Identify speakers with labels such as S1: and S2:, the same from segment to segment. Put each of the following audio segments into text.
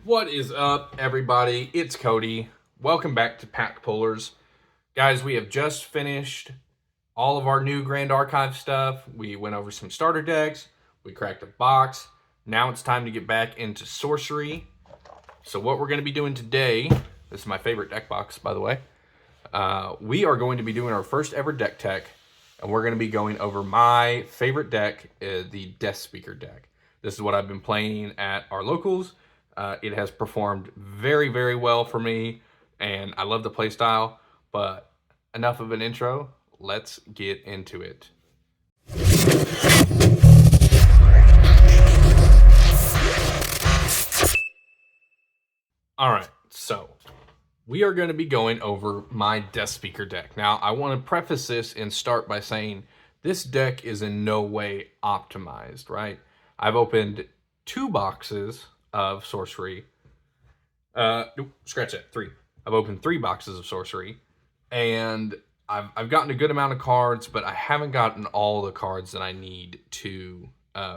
S1: What is up, everybody? It's Cody. Welcome back to PackPullers. Guys, we have just finished all of our new Grand Archive stuff. We went over some starter decks. We cracked a box. Now it's time to get back into Sorcery. So what we're going to be doing today, this is my favorite deck box, by the way. We are going to be doing our first ever deck tech, and we're going to be going over my favorite deck, the Deathspeaker deck. This is what I've been playing at our locals. It has performed very, very well for me, and I love the playstyle. But enough of an intro. Let's get into it. All right, so we are going to be going over my Deathspeaker deck. Now, I want to preface this and start by saying this deck is in no way optimized, right? I've opened 2 boxes of Sorcery. Scratch that, 3. I've opened 3 boxes of Sorcery, and I've gotten a good amount of cards, but I haven't gotten all the cards that I need to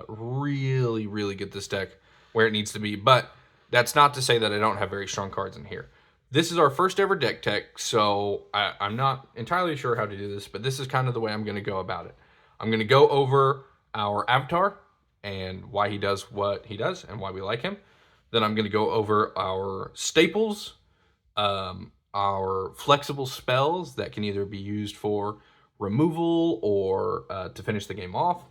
S1: really, really get this deck where it needs to be. But that's not to say that I don't have very strong cards in here. This is our first ever deck tech, so I'm not entirely sure how to do this, but this is kind of the way I'm going to go about it. I'm going to go over our avatar and why he does what he does and why we like him. Then I'm going to go over our staples, our flexible spells that can either be used for removal or to finish the game off.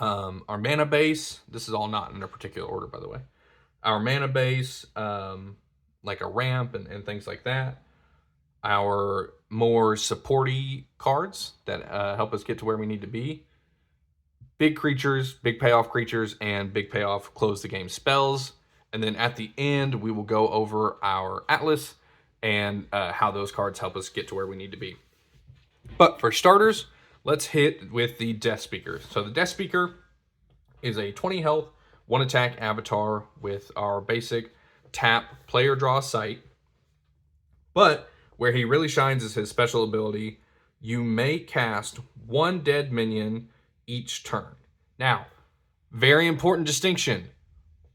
S1: Our mana base, this is all not in a particular order, by the way. Our mana base, like a ramp and things like that. Our more supporty cards that help us get to where we need to be. Big creatures, big payoff creatures, and big payoff close the game spells. And then at the end, we will go over our Atlas and how those cards help us get to where we need to be. But for starters, let's hit with the Deathspeaker. So the Deathspeaker is a 20 health, 1 attack avatar with our basic tap, player draw sight. But where he really shines is his special ability. You may cast 1 dead minion each turn. Now, very important distinction.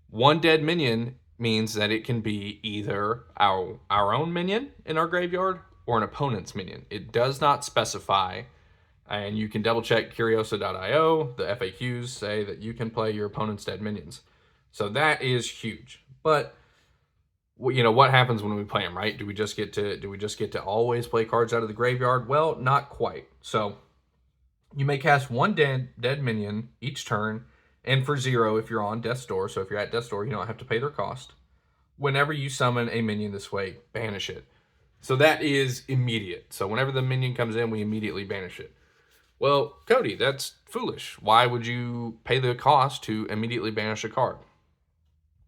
S1: 1 dead minion means that it can be either our own minion in our graveyard or an opponent's minion. It does not specify, and you can double check curioso.io. The FAQs say that you can play your opponent's dead minions. So that is huge. But you know what happens when we play them, right? Do we just get to always play cards out of the graveyard? Well, not quite. So you may cast 1 dead minion each turn, and for 0 if you're on Death's Door. So if you're at Death's Door, you don't have to pay their cost. Whenever you summon a minion this way, banish it. So that is immediate. So whenever the minion comes in, we immediately banish it. Well, Cody, that's foolish. Why would you pay the cost to immediately banish a card?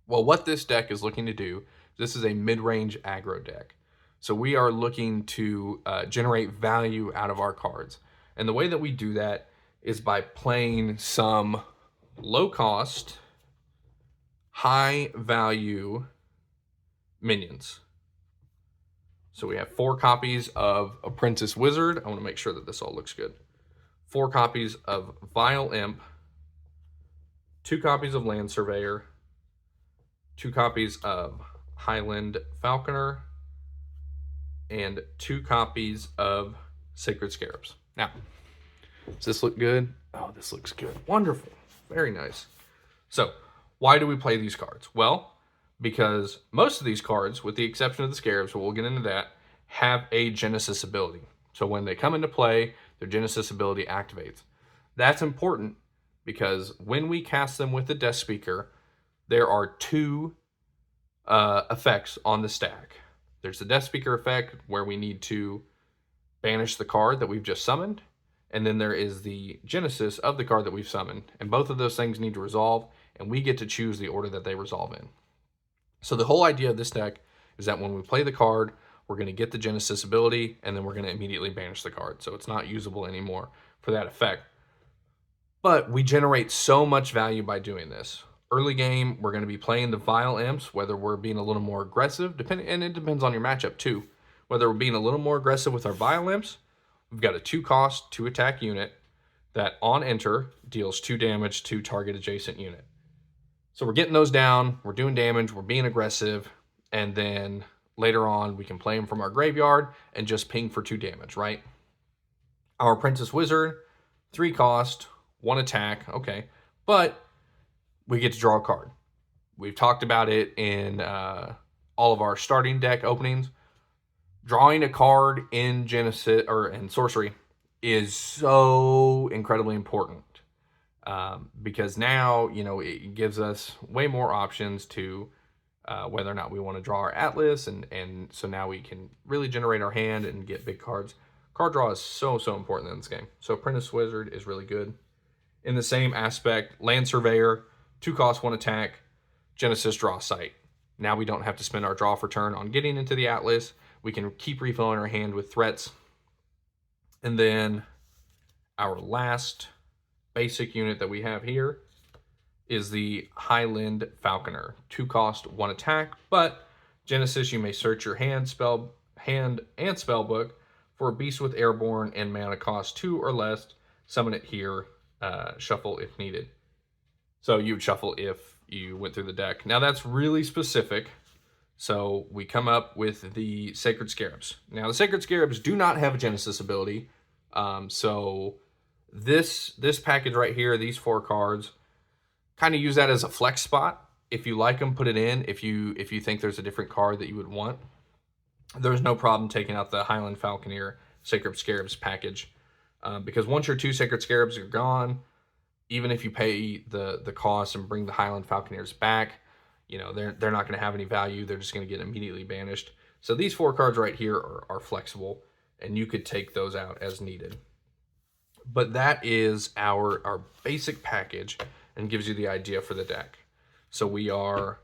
S1: Well, what this deck is looking to do, this is a mid-range aggro deck. So we are looking to generate value out of our cards. And the way that we do that is by playing some low-cost, high-value minions. So we have 4 copies of Apprentice Wizard. I want to make sure that this all looks good. 4 copies of Vile Imp. 2 copies of Land Surveyor. 2 copies of Highland Falconer. And 2 copies of Sacred Scarabs. Now, does this look good? Oh, this looks good. Wonderful. Very nice. So, why do we play these cards? Well, because most of these cards, with the exception of the Scarabs, but we'll get into that, have a Genesis ability. So when they come into play, their Genesis ability activates. That's important because when we cast them with the Deathspeaker, there are 2 effects on the stack. There's the Deathspeaker effect where we need to banish the card that we've just summoned, and then there is the Genesis of the card that we've summoned, and both of those things need to resolve, and we get to choose the order that they resolve in. So the whole idea of this deck is that when we play the card, we're going to get the Genesis ability, and then we're going to immediately banish the card, so it's not usable anymore for that effect. But we generate so much value by doing this. Early game, we're going to be playing the Vile Imps, whether we're being a little more aggressive, and it depends on your matchup too. Whether we're being a little more aggressive with our Vile Imps, we've got a 2-cost, 2-attack unit that on enter deals 2 damage to target adjacent unit. So we're getting those down, we're doing damage, we're being aggressive, and then later on we can play them from our graveyard and just ping for 2 damage, right? Our Apprentice Wizard, 3 cost, 1 attack, okay. But we get to draw a card. We've talked about it in all of our starting deck openings. Drawing a card in Genesis or in Sorcery is so incredibly important. Because now, you know, it gives us way more options to whether or not we want to draw our Atlas, and so now we can really generate our hand and get big cards. Card draw is so important in this game. So Apprentice Wizard is really good. In the same aspect, Land Surveyor, 2 cost, 1 attack, Genesis draw site. Now we don't have to spend our draw for turn on getting into the Atlas. We can keep refilling our hand with threats. And then our last basic unit that we have here is the Highland Falconer. 2 cost, 1 attack, but Genesis, you may search your hand and spellbook for a beast with airborne and mana cost 2 or less. Summon it here, shuffle if needed. So you would shuffle if you went through the deck. Now that's really specific. So we come up with the Sacred Scarabs. Now the Sacred Scarabs do not have a Genesis ability. So this package right here, these 4 cards, kind of use that as a flex spot. If you like them, put it in. If you think there's a different card that you would want, there's no problem taking out the Highland Falconer Sacred Scarabs package. Because once your 2 Sacred Scarabs are gone, even if you pay the cost and bring the Highland Falconers back, you know, they're not going to have any value. They're just going to get immediately banished. So these 4 cards right here are flexible, and you could take those out as needed. But that is our basic package and gives you the idea for the deck. So we are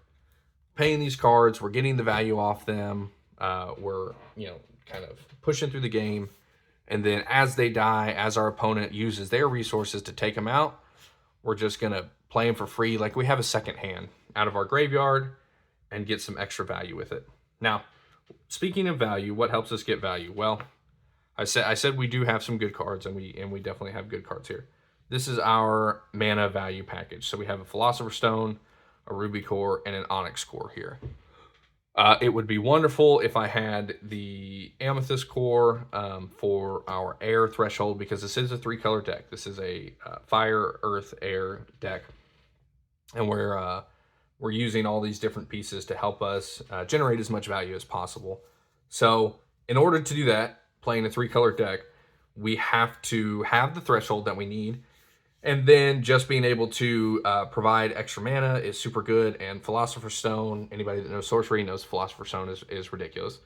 S1: paying these cards, we're getting the value off them, we're, you know, kind of pushing through the game, and then as they die, as our opponent uses their resources to take them out, we're just going to play them for free like we have a second hand out of our graveyard and get some extra value with it. Now, speaking of value, what helps us get value? Well, I said we do have some good cards, and we definitely have good cards here. This is our mana value package. So we have a Philosopher's Stone, a Ruby Core, and an Onyx Core here. It would be wonderful if I had the Amethyst Core for our Air Threshold, because this is a 3-color deck. This is a Fire, Earth, Air deck, and we're using all these different pieces to help us generate as much value as possible. So in order to do that, playing a 3-color deck, we have to have the threshold that we need. And then just being able to provide extra mana is super good. And Philosopher's Stone, anybody that knows Sorcery knows Philosopher's Stone is ridiculous.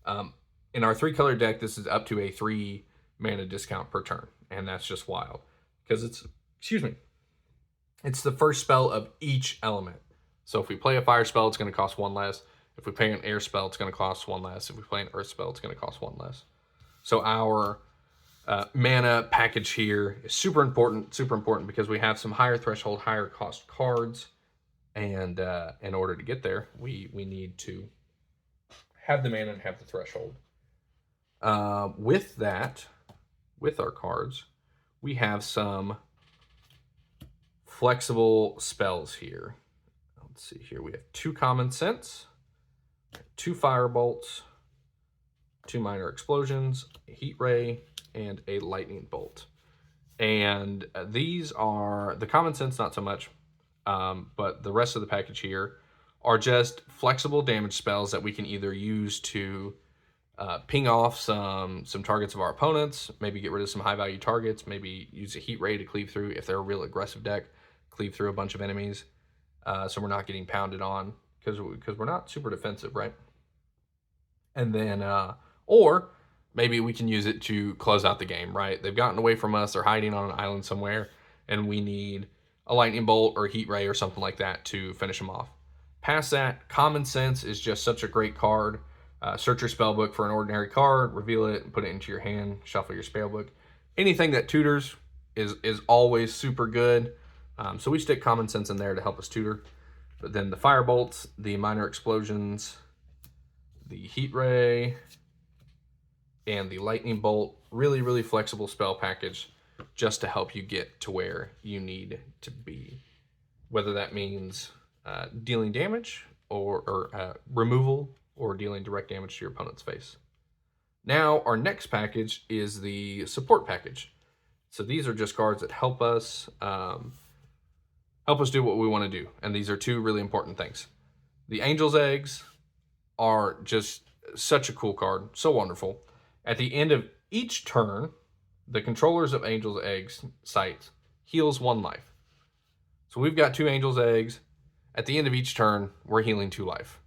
S1: In our 3-color deck, this is up to a 3 mana discount per turn. And that's just wild. Because it's the first spell of each element. So if we play a fire spell, it's going to cost 1 less. If we play an air spell, it's going to cost 1 less. If we play an earth spell, it's going to cost 1 less. So our mana package here is super important because we have some higher threshold, higher cost cards, and in order to get there, we need to have the mana and have the threshold. With that, with our cards, we have some flexible spells here. Let's see here. We have 2 Common Sense, 2 Firebolts, 2 Minor Explosions, a Heat Ray, and a Lightning Bolt. And these are, the Common Sense not so much, but the rest of the package here are just flexible damage spells that we can either use to ping off some targets of our opponents, maybe get rid of some high value targets, maybe use a Heat Ray to cleave through, if they're a real aggressive deck, cleave through a bunch of enemies, so we're not getting pounded on, because we're not super defensive, right? And then, or maybe we can use it to close out the game, right? They've gotten away from us, they're hiding on an island somewhere, and we need a Lightning Bolt or a Heat Ray or something like that to finish them off. Past that, Common Sense is just such a great card. Search your spellbook for an ordinary card, reveal it, and put it into your hand, shuffle your spellbook. Anything that tutors is always super good. So we stick Common Sense in there to help us tutor. But then the Firebolts, the Minor Explosions, the Heat Ray, and the Lightning Bolt, really flexible spell package just to help you get to where you need to be. Whether that means dealing damage or removal or dealing direct damage to your opponent's face. Now, our next package is the support package. So these are just cards that help us do what we want to do. And these are two really important things. The Angel's Eggs are just such a cool card, so wonderful. At the end of each turn, the controllers of Angel's Eggs sites heals 1 life. So we've got 2 Angel's Eggs. At the end of each turn, we're healing 2 life.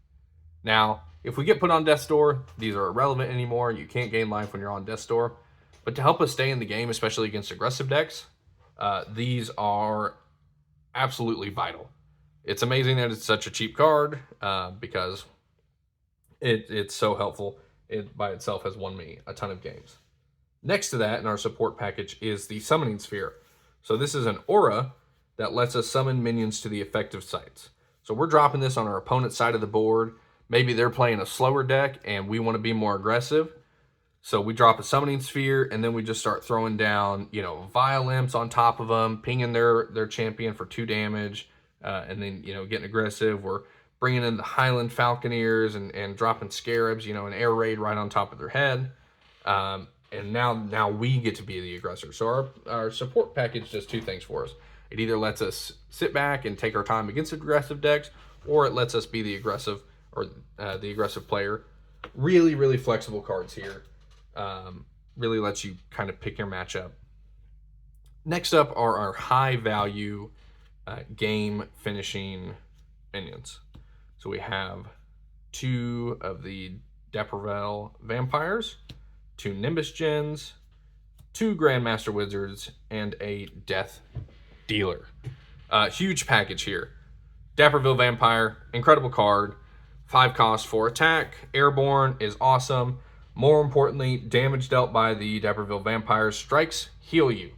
S1: Now, if we get put on Death's Door, these are irrelevant anymore. You can't gain life when you're on Death's Door. But to help us stay in the game, especially against aggressive decks, these are absolutely vital. It's amazing that it's such a cheap card because it's so helpful. It by itself has won me a ton of games. Next to that in our support package is the Summoning Sphere. So this is an aura that lets us summon minions to the effective sites. So we're dropping this on our opponent's side of the board. Maybe they're playing a slower deck and we want to be more aggressive. So we drop a Summoning Sphere and then we just start throwing down, Vile Imps on top of them, pinging their champion for 2 damage, and then, getting aggressive. We're bringing in the Highland Falconeers and dropping Scarabs, an air raid right on top of their head. And now we get to be the aggressor. So our support package does 2 things for us. It either lets us sit back and take our time against aggressive decks, or it lets us be the aggressive player. Really, really flexible cards here. Really lets you kind of pick your matchup. Next up are our high value game finishing minions. So we have 2 of the Deathspeaker Vampires, 2 Nimbus Gens, 2 Grandmaster Wizards, and a Death Dealer. Huge package here. Deathspeaker Vampire, incredible card. 5 cost, 4 attack. Airborne is awesome. More importantly, damage dealt by the Deathspeaker Vampire strikes heal you.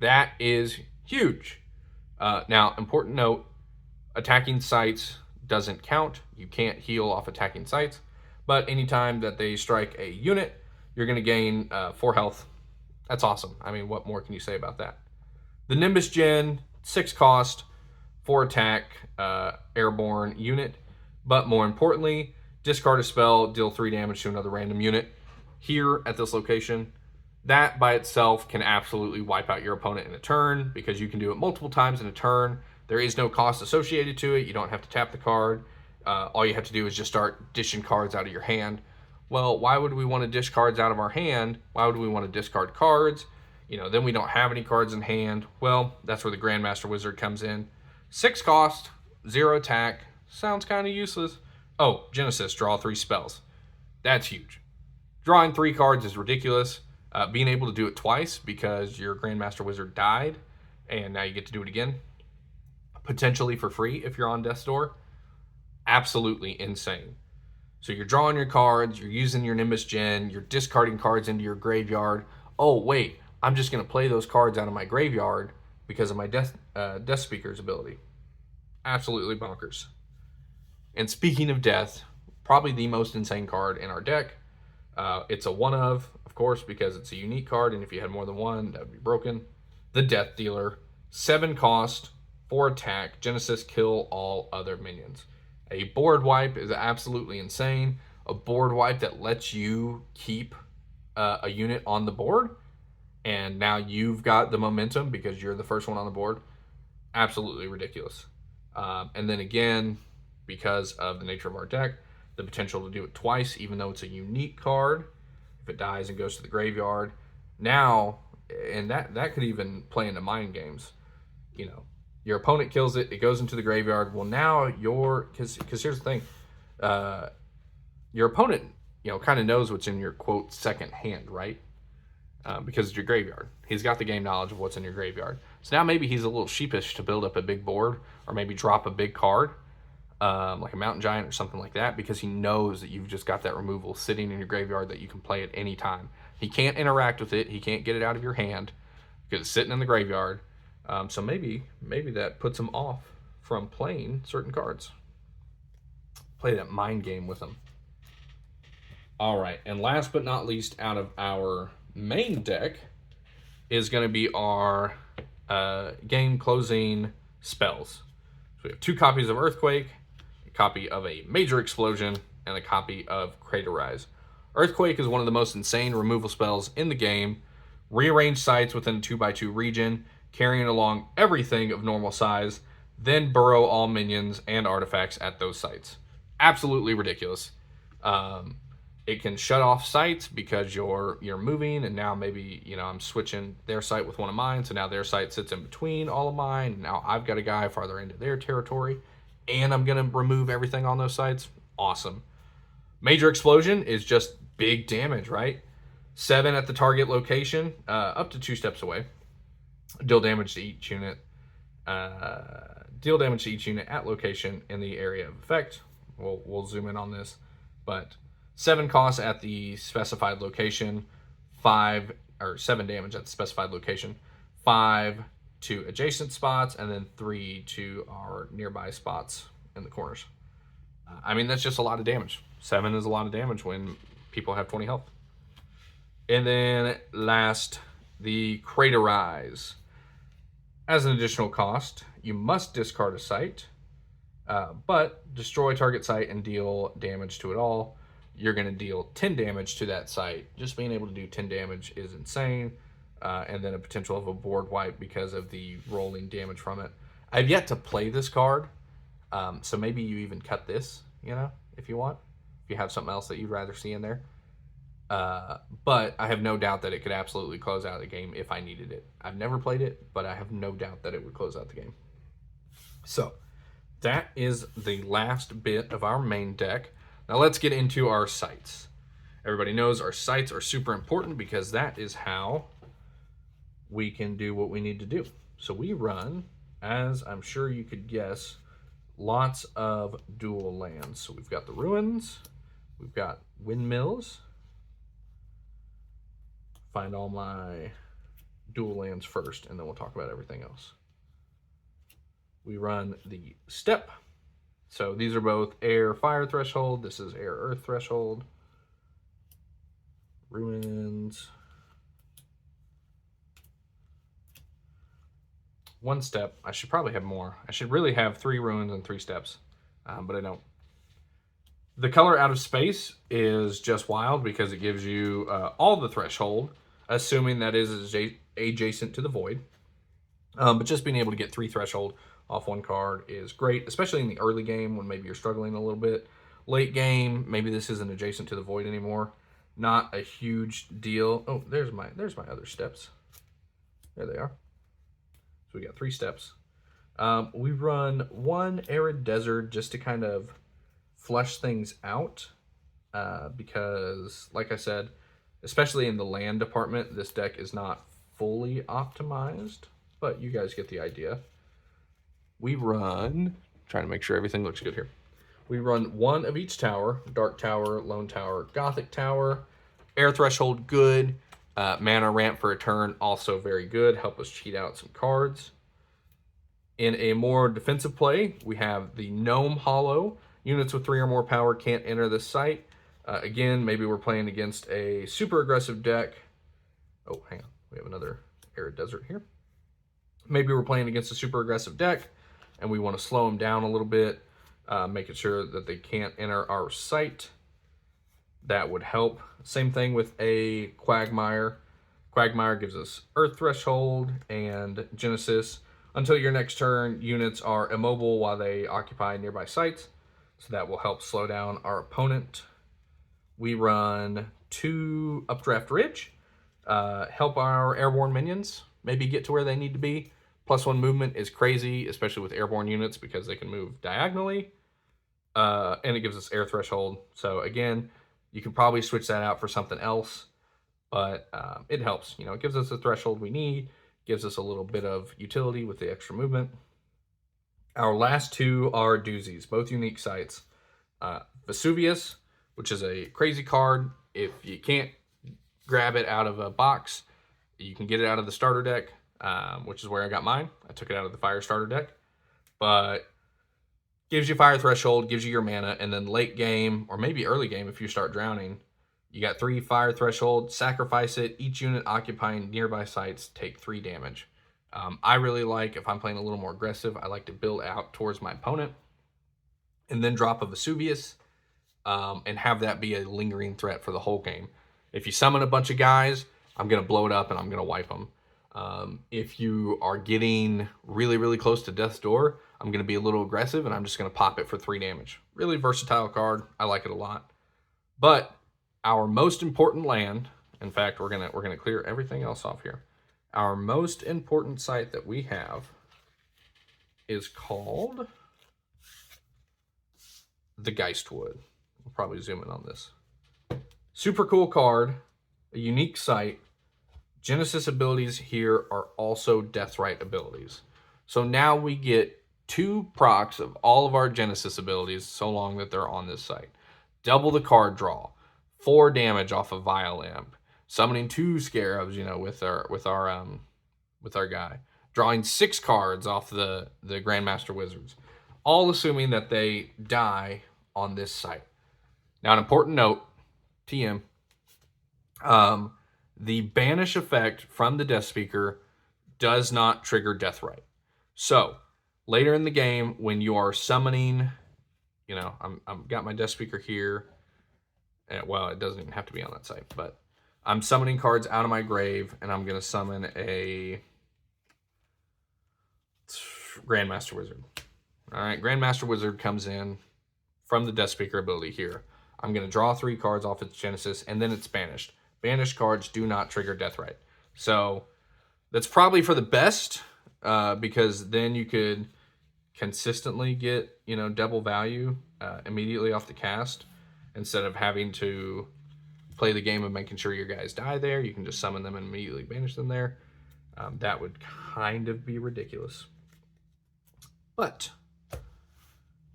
S1: That is huge. Now, important note, attacking sites doesn't count. You can't heal off attacking sites. But anytime that they strike a unit, you're going to gain 4 health. That's awesome. I mean, what more can you say about that? The Nimbus Gen, 6 cost, 4 attack, airborne unit. But more importantly, discard a spell, deal 3 damage to another random unit. Here at this location, that by itself can absolutely wipe out your opponent in a turn because you can do it multiple times in a turn. There is no cost associated to it. You don't have to tap the card. All you have to do is just start dishing cards out of your hand. Well, why would we want to dish cards out of our hand? Why would we want to discard cards? Then we don't have any cards in hand. Well, that's where the Grandmaster Wizard comes in. 6 cost, 0 attack. Sounds kind of useless. Oh, Genesis, draw 3 spells. That's huge. Drawing 3 cards is ridiculous. Being able to do it twice because your Grandmaster Wizard died and now you get to do it again, potentially for free if you're on Death's Door, absolutely insane. So you're drawing your cards, you're using your Nimbus Gen, you're discarding cards into your graveyard. Oh, wait, I'm just going to play those cards out of my graveyard because of my Deathspeaker's ability. Absolutely bonkers. And speaking of death, probably the most insane card in our deck. It's a one of course, because it's a unique card, and if you had more than one, that would be broken. The Death Dealer, 7 cost, 4 attack, Genesis, kill all other minions. A board wipe is absolutely insane. A board wipe that lets you keep a unit on the board, and now you've got the momentum because you're the first one on the board. Absolutely ridiculous. And then again, because of the nature of our deck, the potential to do it twice, even though it's a unique card. If it dies and goes to the graveyard, now, and that could even play into mind games. Your opponent kills it, it goes into the graveyard. Well, now because here's the thing, your opponent, kind of knows what's in your quote second hand, right? Because it's your graveyard. He's got the game knowledge of what's in your graveyard. So now maybe he's a little sheepish to build up a big board or maybe drop a big card, like a Mountain Giant or something like that, because he knows that you've just got that removal sitting in your graveyard that you can play at any time. He can't interact with it. He can't get it out of your hand because it's sitting in the graveyard. So maybe that puts him off from playing certain cards. Play that mind game with him. All right, and last but not least, out of our main deck is going to be our game closing spells. So we have 2 copies of Earthquake, a copy of a Major Explosion, and a copy of Craterize. Earthquake is one of the most insane removal spells in the game. Rearrange sites within a 2x2 region, carrying along everything of normal size, then burrow all minions and artifacts at those sites. Absolutely ridiculous. It can shut off sites because you're moving, and now maybe, you know, I'm switching their site with one of mine, so now their site sits in between all of mine. Now I've got a guy farther into their territory, and I'm gonna remove everything on those sites. Awesome. Major Explosion is just big damage, right? 7 at the target location, up to 2 steps away. Deal damage to each unit. Deal damage to each unit at location in the area of effect. We'll zoom in on this, but 7 costs at the specified location, 7 damage at the specified location, 5 to adjacent spots, and then 3 to our nearby spots in the corners. I mean, that's just a lot of damage. 7 is a lot of damage when people have 20 health. And then last, the Craterize. As an additional cost, you must discard a site, but destroy target site and deal damage to it all. You're going to deal 10 damage to that site. Just being able to do 10 damage is insane. And then a potential of a board wipe because of the rolling damage from it. I've yet to play this card, so maybe you even cut this, you know, if you want. If you have something else that you'd rather see in there. But I have no doubt that it could absolutely close out the game if I needed it. I've never played it, but I have no doubt that it would close out the game. So that is the last bit of our main deck. Now let's get into our sites. Everybody knows our sites are super important because that is how we can do what we need to do. So we run, as I'm sure you could guess, lots of dual lands. So we've got the ruins, we've got windmills. Find all my dual lands first, and then we'll talk about everything else. We run the steppe. So these are both air fire threshold. This is air earth threshold. Ruins. 1 steppe. I should probably have more. I should really have 3 ruins and 3 steppes, but I don't. The color Out of Space is just wild because it gives you all the threshold, assuming that is adjacent to the void. But just being able to get 3 threshold off 1 card is great, especially in the early game when maybe you're struggling a little bit. Late game, maybe this isn't adjacent to the void anymore. Not a huge deal. Oh, there's my other steppes. There they are. So we got 3 steppes. We run 1 arid desert just to kind of flesh things out, because, like I said, especially in the land department, this deck is not fully optimized, but you guys get the idea. We run, trying to make sure everything looks good here. We run 1 of each tower: Dark Tower, Lone Tower, Gothic Tower. Air Threshold, good. Mana ramp for a turn, also very good. Help us cheat out some cards. In a more defensive play, we have the Gnome Hollow. Units with 3 or more power can't enter this site. Again, maybe we're playing against a super aggressive deck. Oh, hang on. We have another arid desert here. Maybe we're playing against a super aggressive deck, and we want to slow them down a little bit, making sure that they can't enter our site. That would help. Same thing with a Quagmire. Quagmire gives us Earth Threshold and Genesis. Until your next turn, units are immobile while they occupy nearby sites. So that will help slow down our opponent. We run 2 Updraft Ridge. Help our airborne minions maybe get to where they need to be. +1 movement is crazy, especially with airborne units because they can move diagonally. And it gives us air threshold. So again, you can probably switch that out for something else, but it helps. You know, it gives us the threshold we need, gives us a little bit of utility with the extra movement. Our last 2 are doozies, both unique sites. Vesuvius, which is a crazy card. If you can't grab it out of a box, you can get it out of the starter deck, which is where I got mine. I took it out of the fire starter deck. But gives you fire threshold, gives you your mana, and then late game, or maybe early game if you start drowning, you got 3 fire threshold, sacrifice it. Each unit occupying nearby sites take 3 damage. I really like, if I'm playing a little more aggressive, I like to build out towards my opponent and then drop a Vesuvius and have that be a lingering threat for the whole game. If you summon a bunch of guys, I'm going to blow it up and I'm going to wipe them. If you are getting really, really close to death's door, I'm going to be a little aggressive and I'm just going to pop it for 3 damage. Really versatile card. I like it a lot. But our most important land, in fact, we're gonna clear everything else off here. Our most important site that we have is called the Geistwood. We'll probably zoom in on this. Super cool card, a unique site. Genesis abilities here are also Deathrite abilities. So now we get 2 procs of all of our Genesis abilities so long that they're on this site. Double the card draw, 4 damage off of Violamp, summoning 2 Scarabs, you know, with our guy, drawing 6 cards off the Grandmaster Wizards, all assuming that they die on this site. Now, an important note, TM, the banish effect from the Deathspeaker does not trigger Deathrite. So later in the game, when you are summoning, you know, I've got my Deathspeaker here. Well, it doesn't even have to be on that site, but I'm summoning cards out of my grave, and I'm going to summon a Grandmaster Wizard. All right, Grandmaster Wizard comes in from the Deathspeaker ability here. I'm going to draw 3 cards off its Genesis, and then it's banished. Banished cards do not trigger Deathrite. So that's probably for the best, because then you could consistently get, you know, double value immediately off the cast, instead of having to play the game of making sure your guys die there. You can just summon them and immediately banish them there. That would kind of be ridiculous. But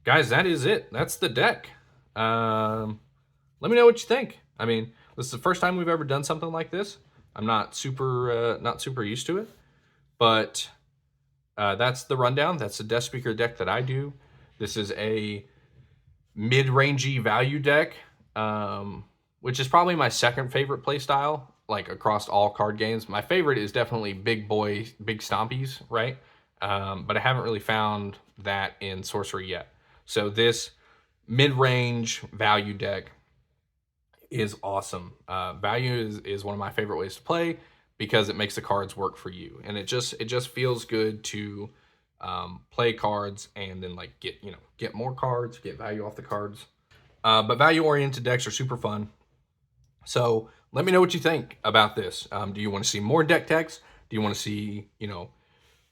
S1: guys, that is it. That's the deck. Let me know what you think. I mean, this is the first time we've ever done something like this. I'm not super used to it, but that's the rundown. That's the Deathspeaker deck that I do. This is a mid-rangey value deck, which is probably my second favorite play style, like across all card games. My favorite is definitely big stompies, right? But I haven't really found that in Sorcery yet. So this mid-range value deck is awesome. Value is one of my favorite ways to play because it makes the cards work for you, and it just feels good to play cards and then like get more cards, get value off the cards. But value-oriented decks are super fun. So let me know what you think about this. Do you want to see more deck techs? Do you want to see, you know,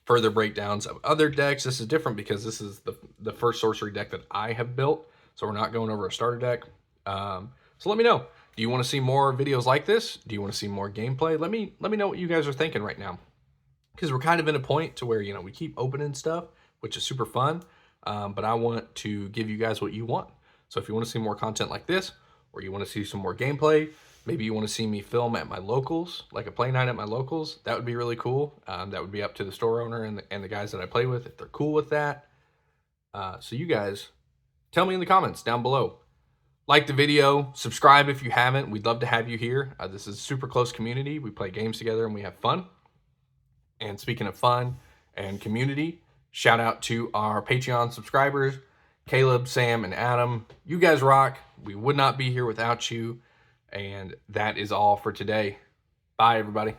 S1: further breakdowns of other decks? This is different because this is the first Sorcery deck that I have built, so we're not going over a starter deck. So let me know. Do you want to see more videos like this? Do you want to see more gameplay? Let me know what you guys are thinking right now, because we're kind of in a point to where, you know, we keep opening stuff, which is super fun, but I want to give you guys what you want. So if you want to see more content like this, or you want to see some more gameplay, maybe you want to see me film at my locals, like a play night at my locals, that would be really cool. That would be up to the store owner and the guys that I play with, if they're cool with that. So you guys, tell me in the comments down below. Like the video, subscribe if you haven't. We'd love to have you here. This is a super close community. We play games together and we have fun. And speaking of fun and community, shout out to our Patreon subscribers, Caleb, Sam, and Adam. You guys rock. We would not be here without you. And that is all for today. Bye, everybody.